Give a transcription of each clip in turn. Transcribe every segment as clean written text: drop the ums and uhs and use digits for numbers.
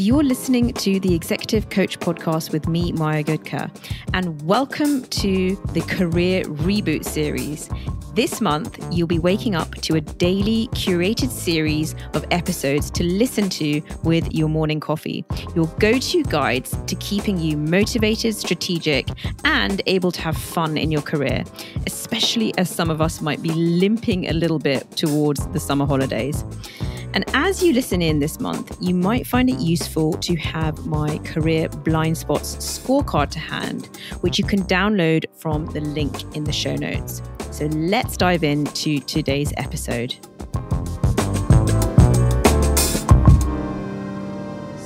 You're listening to the Executive Coach Podcast with me, Maya Goodker, and welcome to the Career Reboot series. This month, you'll be waking up to a daily curated series of episodes to listen to with your morning coffee. Your go-to guides to keeping you motivated, strategic, and able to have fun in your career, especially as some of us might be limping a little bit towards the summer holidays. And as you listen in this month, you might find it useful to have my Career Blindspots scorecard to hand, which you can download from the link in the show notes. So let's dive into today's episode.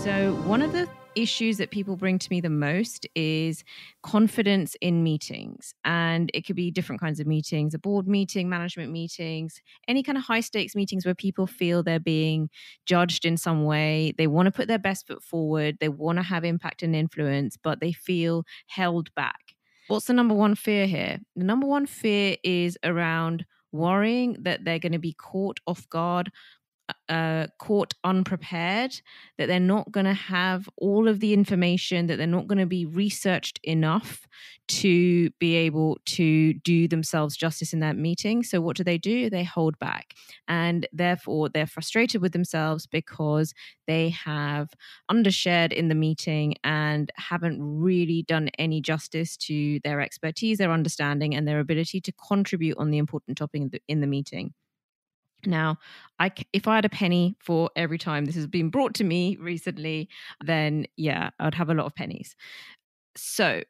So one of the issues that people bring to me the most is confidence in meetings. And it could be different kinds of meetings, a board meeting, management meetings, any kind of high stakes meetings where people feel they're being judged in some way. They want to put their best foot forward. They want to have impact and influence, but they feel held back. What's the number one fear here? The number one fear is around worrying that they're going to be caught off guard, caught unprepared, that they're not going to have all of the information, that they're not going to be researched enough to be able to do themselves justice in that meeting. So what do? They hold back. And therefore, they're frustrated with themselves because they have undershared in the meeting and haven't really done any justice to their expertise, their understanding, and their ability to contribute on the important topic in the meeting. Now, if I had a penny for every time this has been brought to me recently, then yeah, I'd have a lot of pennies. So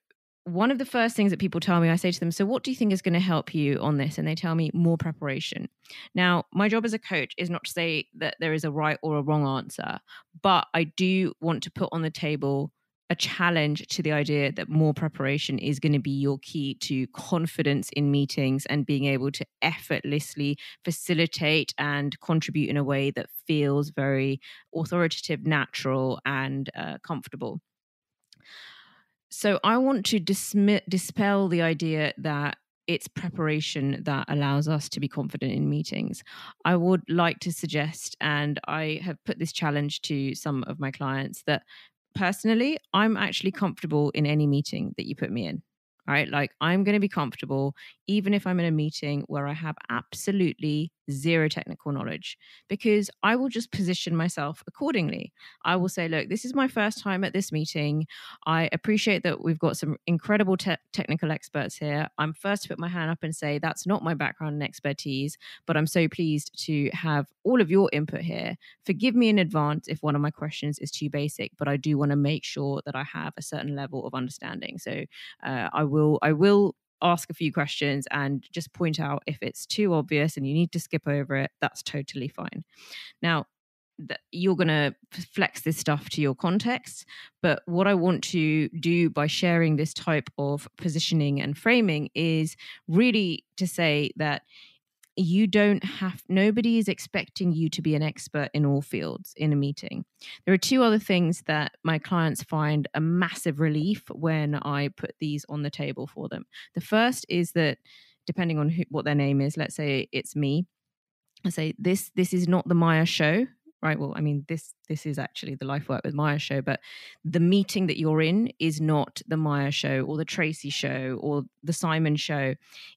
one of the first things that people tell me, I say to them, so what do you think is going to help you on this? And they tell me more preparation. Now, my job as a coach is not to say that there is a right or a wrong answer, but I do want to put on the table a challenge to the idea that more preparation is going to be your key to confidence in meetings and being able to effortlessly facilitate and contribute in a way that feels very authoritative, natural, and comfortable. So I want to dispel the idea that it's preparation that allows us to be confident in meetings. I would like to suggest, and I have put this challenge to some of my clients, that personally, I'm actually comfortable in any meeting that you put me in, right? Like I'm going to be comfortable even if I'm in a meeting where I have absolutely zero technical knowledge, because I will just position myself accordingly. I will say, look, this is my first time at this meeting. I appreciate that we've got some incredible technical experts here. I'm first to put my hand up and say, that's not my background and expertise, but I'm so pleased to have all of your input here. Forgive me in advance if one of my questions is too basic, but I do want to make sure that I have a certain level of understanding. So I will ask a few questions and just point out if it's too obvious and you need to skip over it. That's totally fine. Now, you're going to flex this stuff to your context. But what I want to do by sharing this type of positioning and framing is really to say that nobody is expecting you to be an expert in all fields in a meeting. There are two other things that my clients find a massive relief when I put these on the table for them. The first is that depending on what their name is, let's say it's me, I say, this is not the Maya show, right? Well, I mean, this is actually the Life Work with Maya show, but the meeting that you're in is not the Maya show or the Tracy show or the Simon show.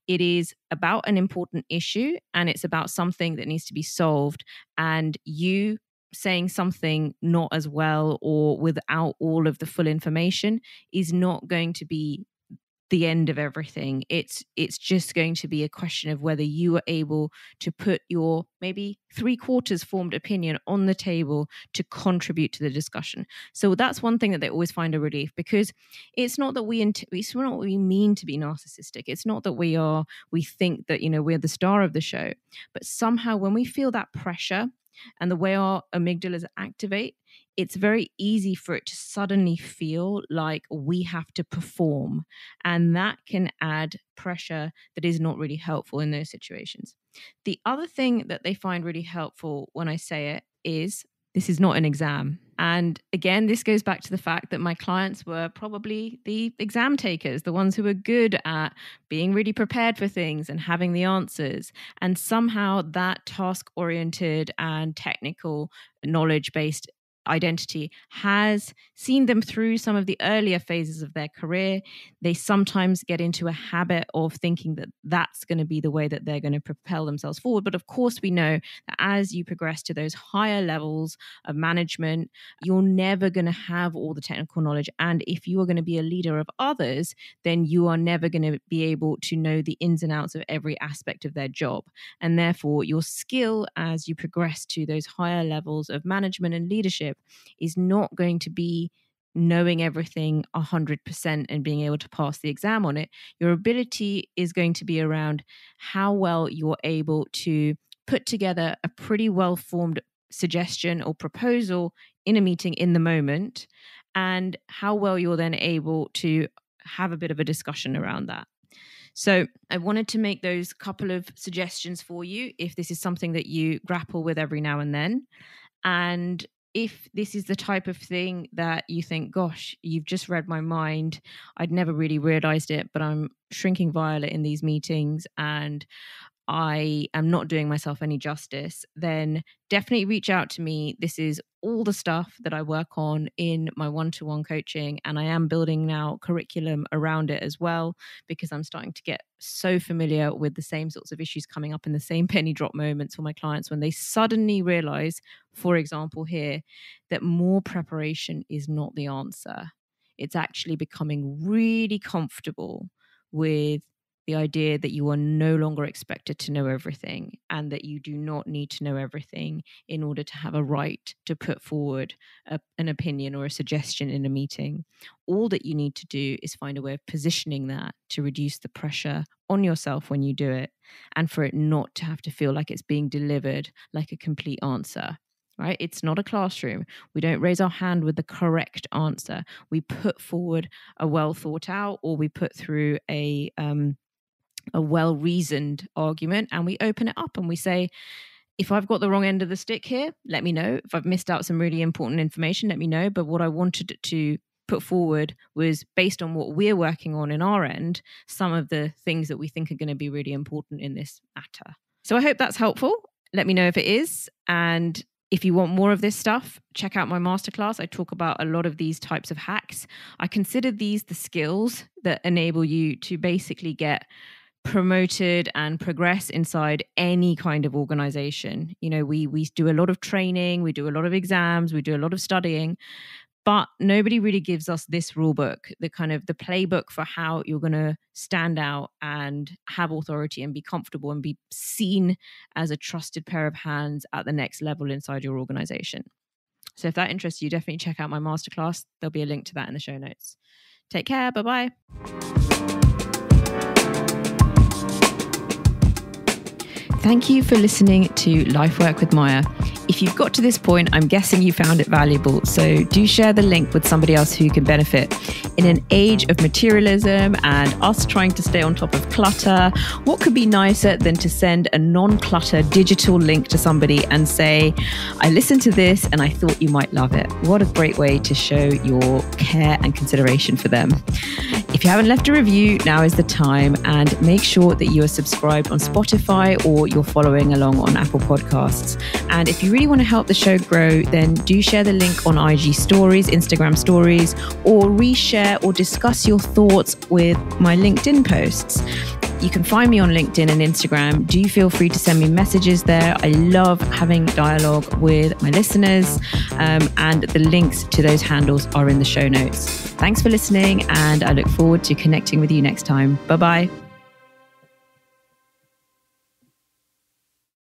It is about an important issue and it's about something that needs to be solved, and you saying something not as well or without all of the full information is not going to be the end of everything. It's just going to be a question of whether you are able to put your maybe 3/4 formed opinion on the table to contribute to the discussion. So that's one thing that they always find a relief, because it's not that it's not what we mean to be narcissistic. It's not that we think that, we're the star of the show, but somehow when we feel that pressure and the way our amygdalas activate, it's very easy for it to suddenly feel like we have to perform. And that can add pressure that is not really helpful in those situations. The other thing that they find really helpful when I say it is, this is not an exam. And again, this goes back to the fact that my clients were probably the exam takers, the ones who were good at being really prepared for things and having the answers. And somehow that task-oriented and technical knowledge-based identity has seen them through some of the earlier phases of their career. They sometimes get into a habit of thinking that that's going to be the way that they're going to propel themselves forward. But of course, we know that as you progress to those higher levels of management, you're never going to have all the technical knowledge. And if you are going to be a leader of others, then you are never going to be able to know the ins and outs of every aspect of their job. And therefore, your skill as you progress to those higher levels of management and leadership is not going to be knowing everything 100% and being able to pass the exam on it. Your ability is going to be around how well you're able to put together a pretty well-formed suggestion or proposal in a meeting in the moment, and how well you're then able to have a bit of a discussion around that. So I wanted to make those couple of suggestions for you if this is something that you grapple with every now and then. And if this is the type of thing that you think, gosh, you've just read my mind, I'd never really realized it, but I'm shrinking violet in these meetings and I am not doing myself any justice, then definitely reach out to me. This is all the stuff that I work on in my one-to-one coaching, and I am building now curriculum around it as well, because I'm starting to get so familiar with the same sorts of issues coming up in the same penny drop moments for my clients when they suddenly realize, for example here, that more preparation is not the answer. It's actually becoming really comfortable with the idea that you are no longer expected to know everything, and that you do not need to know everything in order to have a right to put forward an opinion or a suggestion in a meeting. All that you need to do is find a way of positioning that to reduce the pressure on yourself when you do it, and for it not to have to feel like it's being delivered like a complete answer. Right? It's not a classroom. We don't raise our hand with the correct answer. We put forward a well thought out, or we put through a well-reasoned argument, and we open it up and we say, if I've got the wrong end of the stick here, let me know. If I've missed out some really important information, let me know. But what I wanted to put forward was based on what we're working on in our end, some of the things that we think are going to be really important in this matter. So I hope that's helpful. Let me know if it is. And if you want more of this stuff, check out my masterclass. I talk about a lot of these types of hacks. I consider these the skills that enable you to basically get promoted and progress inside any kind of organization. You know, we do a lot of training, we do a lot of exams, we do a lot of studying, but nobody really gives us this rule book, the kind of the playbook for how you're going to stand out and have authority and be comfortable and be seen as a trusted pair of hands at the next level inside your organization. So if that interests you, definitely check out my masterclass. There'll be a link to that in the show notes. Take care. Bye-bye. Thank you for listening to Life Work with Maya. If you've got to this point, I'm guessing you found it valuable. So do share the link with somebody else who can benefit. In an age of materialism and us trying to stay on top of clutter, what could be nicer than to send a non-clutter digital link to somebody and say, I listened to this and I thought you might love it. What a great way to show your care and consideration for them. If you haven't left a review, now is the time, and make sure that you are subscribed on Spotify or you're following along on Apple Podcasts. And if you really want to help the show grow, then do share the link on IG stories, Instagram stories, or reshare or discuss your thoughts with my LinkedIn posts. You can find me on LinkedIn and Instagram. Do feel free to send me messages there. I love having dialogue with my listeners, and the links to those handles are in the show notes. Thanks for listening, and I look forward to connecting with you next time. Bye-bye.